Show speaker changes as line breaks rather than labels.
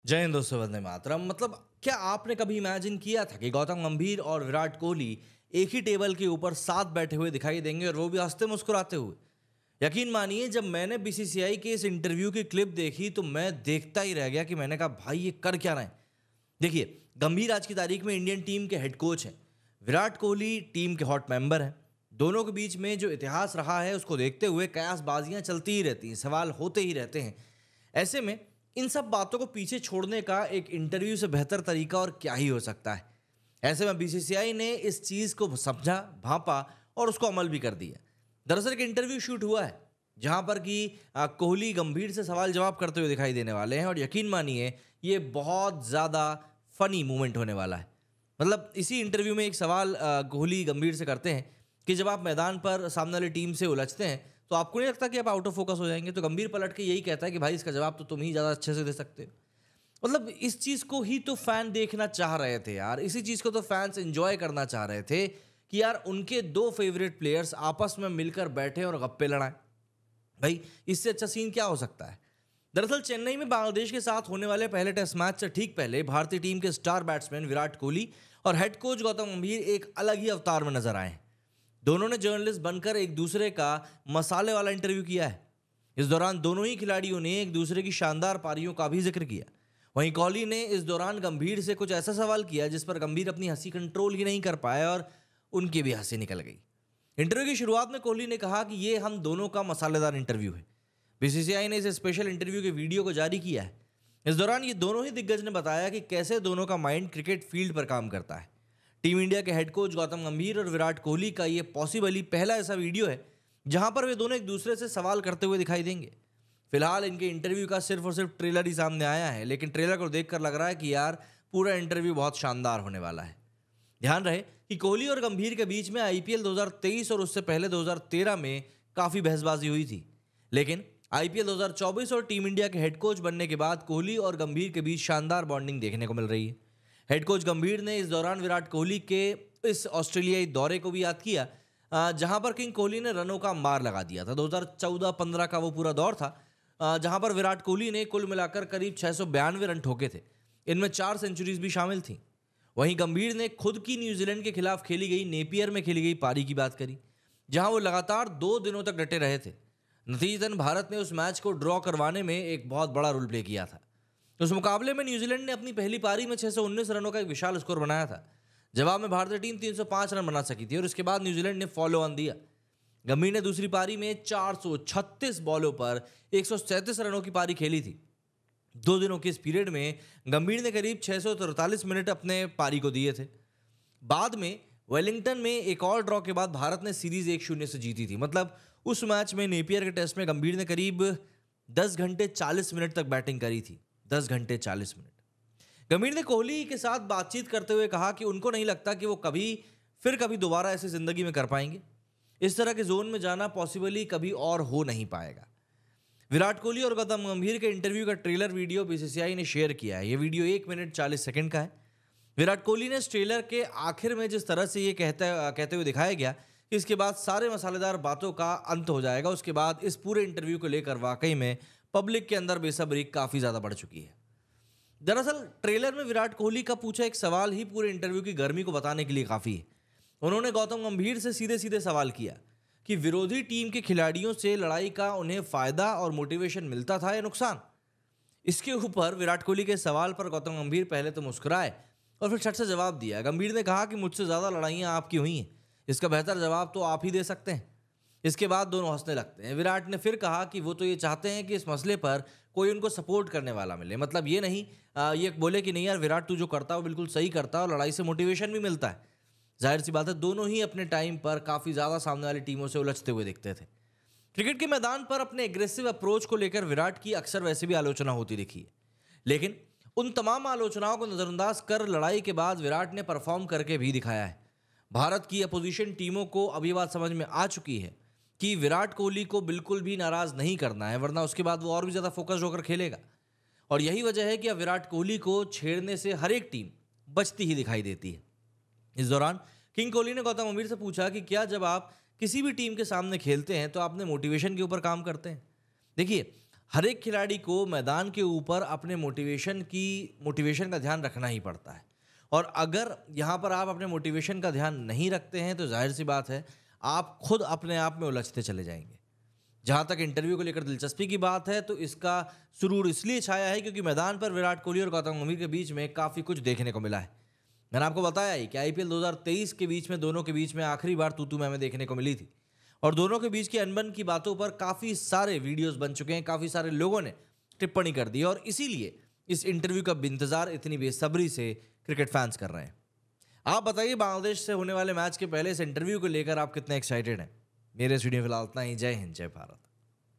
जय हिंद दोस्तों, वंदे मातरम। मतलब क्या आपने कभी इमेजिन किया था कि गौतम गंभीर और विराट कोहली एक ही टेबल के ऊपर साथ बैठे हुए दिखाई देंगे और वो भी हंसते मुस्कुराते हुए? यकीन मानिए, जब मैंने बीसीसीआई के इस इंटरव्यू की क्लिप देखी तो मैं देखता ही रह गया कि मैंने कहा भाई ये कर क्या रहे हैं। देखिए, गंभीर आज की तारीख में इंडियन टीम के हेड कोच हैं, विराट कोहली टीम के हॉट मेंबर हैं। दोनों के बीच में जो इतिहास रहा है उसको देखते हुए कयासबाजियां चलती ही रहती हैं, सवाल होते ही रहते हैं। ऐसे में इन सब बातों को पीछे छोड़ने का एक इंटरव्यू से बेहतर तरीका और क्या ही हो सकता है। ऐसे में बीसीसीआई ने इस चीज़ को समझा, भांपा और उसको अमल भी कर दिया। दरअसल एक इंटरव्यू शूट हुआ है जहां पर कि कोहली गंभीर से सवाल जवाब करते हुए दिखाई देने वाले हैं और यकीन मानिए ये बहुत ज़्यादा फनी मोमेंट होने वाला है। मतलब इसी इंटरव्यू में एक सवाल कोहली गंभीर से करते हैं कि जब आप मैदान पर सामने वाली टीम से उलझते हैं तो आपको नहीं लगता कि आप आउट ऑफ फोकस हो जाएंगे? तो गंभीर पलट के यही कहता है कि भाई इसका जवाब तो तुम ही ज़्यादा अच्छे से दे सकते हो। मतलब इस चीज़ को ही तो फैन देखना चाह रहे थे यार, इसी चीज़ को तो फैंस एंजॉय करना चाह रहे थे कि यार उनके दो फेवरेट प्लेयर्स आपस में मिलकर बैठे और गप्पे लड़ाएं। भाई इससे अच्छा सीन क्या हो सकता है? दरअसल चेन्नई में बांग्लादेश के साथ होने वाले पहले टेस्ट मैच से ठीक पहले भारतीय टीम के स्टार बैट्समैन विराट कोहली और हेड कोच गौतम गंभीर एक अलग ही अवतार में नजर आए हैं। दोनों ने जर्नलिस्ट बनकर एक दूसरे का मसाले वाला इंटरव्यू किया है। इस दौरान दोनों ही खिलाड़ियों ने एक दूसरे की शानदार पारियों का भी जिक्र किया। वहीं कोहली ने इस दौरान गंभीर से कुछ ऐसा सवाल किया जिस पर गंभीर अपनी हंसी कंट्रोल ही नहीं कर पाए और उनकी भी हंसी निकल गई। इंटरव्यू की शुरुआत में कोहली ने कहा कि ये हम दोनों का मसालेदार इंटरव्यू है। बीसीसीआई ने इस स्पेशल इंटरव्यू के वीडियो को जारी किया है। इस दौरान ये दोनों ही दिग्गज ने बताया कि कैसे दोनों का माइंड क्रिकेट फील्ड पर काम करता है। टीम इंडिया के हेड कोच गौतम गंभीर और विराट कोहली का ये पॉसिबली पहला ऐसा वीडियो है जहां पर वे दोनों एक दूसरे से सवाल करते हुए दिखाई देंगे। फिलहाल इनके इंटरव्यू का सिर्फ और सिर्फ ट्रेलर ही सामने आया है, लेकिन ट्रेलर को देखकर लग रहा है कि यार पूरा इंटरव्यू बहुत शानदार होने वाला है। ध्यान रहे कि कोहली और गंभीर के बीच में आईपीएल 2023 और उससे पहले 2013 में काफी बहसबाजी हुई थी, लेकिन आईपीएल 2024 और टीम इंडिया के हेड कोच बनने के बाद कोहली और गंभीर के बीच शानदार बॉन्डिंग देखने को मिल रही है। हेड कोच गंभीर ने इस दौरान विराट कोहली के इस ऑस्ट्रेलियाई दौरे को भी याद किया, जहां पर किंग कोहली ने रनों का मार लगा दिया था। 2014-15 का वो पूरा दौर था जहां पर विराट कोहली ने कुल मिलाकर करीब 692 रन ठोके थे। इनमें 4 सेंचुरीज भी शामिल थी। वहीं गंभीर ने खुद की न्यूजीलैंड के खिलाफ खेली गई नेपियर में खेली गई पारी की बात करी, जहां वो लगातार 2 दिनों तक डटे रहे थे। नतीजतन भारत ने उस मैच को ड्रॉ करवाने में एक बहुत बड़ा रोल प्ले किया था। उस मुकाबले में न्यूजीलैंड ने अपनी पहली पारी में 619 रनों का एक विशाल स्कोर बनाया था। जवाब में भारतीय टीम 305 रन बना सकी थी और इसके बाद न्यूजीलैंड ने फॉलो ऑन दिया। गंभीर ने दूसरी पारी में 436 बॉलों पर 137 रनों की पारी खेली थी। 2 दिनों के इस पीरियड में गंभीर ने करीब 643 मिनट अपने पारी को दिए थे। बाद में वेलिंगटन में एक और ड्रॉ के बाद भारत ने सीरीज 1-0 से जीती थी। मतलब उस मैच में नेपियर के टेस्ट में गंभीर ने करीब 10 घंटे 40 मिनट तक बैटिंग करी थी। 10 घंटे 40 मिनट। गंभीर ने कोहली के साथ बातचीत करते हुए कहा कि उनको नहीं लगता कि वो कभी दोबारा ऐसी जिंदगी में कर पाएंगे। इस तरह के जोन में जाना पॉसिबली कभी और हो नहीं पाएगा। विराट कोहली और गौतम गंभीर के इंटरव्यू का ट्रेलर वीडियो बीसीसीआई ने शेयर किया है। ये वीडियो 1 मिनट 40 सेकंड का है। विराट कोहली ने इस ट्रेलर के आखिर में जिस तरह से ये कहते हुए दिखाया गया कि इसके बाद सारे मसालेदार बातों का अंत हो जाएगा, उसके बाद इस पूरे इंटरव्यू को लेकर वाकई में पब्लिक के अंदर बेसब्री काफी ज्यादा बढ़ चुकी है। दरअसल ट्रेलर में विराट कोहली का पूछा एक सवाल ही पूरे इंटरव्यू की गर्मी को बताने के लिए काफी है। उन्होंने गौतम गंभीर से सीधे सीधे सवाल किया कि विरोधी टीम के खिलाड़ियों से लड़ाई का उन्हें फायदा और मोटिवेशन मिलता था या नुकसान। इसके ऊपर विराट कोहली के सवाल पर गौतम गंभीर पहले तो मुस्कुराए और फिर छट से जवाब दिया। गंभीर ने कहा कि मुझसे ज्यादा लड़ाइयां आपकी हुई हैं, इसका बेहतर जवाब तो आप ही दे सकते हैं। इसके बाद दोनों हंसने लगते हैं। विराट ने फिर कहा कि वो तो ये चाहते हैं कि इस मसले पर कोई उनको सपोर्ट करने वाला मिले। मतलब ये नहीं ये बोले कि नहीं यार विराट तू जो करता है वो बिल्कुल सही करता है और लड़ाई से मोटिवेशन भी मिलता है। जाहिर सी बात है दोनों ही अपने टाइम पर काफ़ी ज़्यादा सामने वाली टीमों से उलझते हुए दिखते थे। क्रिकेट के मैदान पर अपने एग्रेसिव अप्रोच को लेकर विराट की अक्सर वैसे भी आलोचना होती दिखी है, लेकिन उन तमाम आलोचनाओं को नज़रअंदाज कर लड़ाई के बाद विराट ने परफॉर्म करके भी दिखाया है। भारत की अपोजिशन टीमों को अब ये बात समझ में आ चुकी है कि विराट कोहली को बिल्कुल भी नाराज नहीं करना है, वरना उसके बाद वो और भी ज़्यादा फोकस्ड होकर खेलेगा। और यही वजह है कि अब विराट कोहली को छेड़ने से हर एक टीम बचती ही दिखाई देती है। इस दौरान किंग कोहली ने गौतम गंभीर से पूछा कि क्या जब आप किसी भी टीम के सामने खेलते हैं तो आपने मोटिवेशन के ऊपर काम करते हैं? देखिए, हर एक खिलाड़ी को मैदान के ऊपर अपने मोटिवेशन का ध्यान रखना ही पड़ता है। और अगर यहाँ पर आप अपने मोटिवेशन का ध्यान नहीं रखते हैं तो जाहिर सी बात है आप खुद अपने आप में उलझते चले जाएंगे। जहाँ तक इंटरव्यू को लेकर दिलचस्पी की बात है तो इसका सुरूर इसलिए छाया है क्योंकि मैदान पर विराट कोहली और गौतम गंभीर के बीच में काफ़ी कुछ देखने को मिला है। मैंने आपको बताया ही कि आईपीएल 2023 के बीच में दोनों के बीच में आखिरी बार तू मैं देखने को मिली थी और दोनों के बीच की अनबन की बातों पर काफ़ी सारे वीडियोस बन चुके हैं, काफ़ी सारे लोगों ने टिप्पणी कर दी और इसीलिए इस इंटरव्यू का इंतजार इतनी बेसब्री से क्रिकेट फैंस कर रहे हैं। आप बताइए बांग्लादेश से होने वाले मैच के पहले इस इंटरव्यू को लेकर आप कितने एक्साइटेड हैं? मेरे इस वीडियो फिलहाल इतना ही। जय हिंद, जय भारत।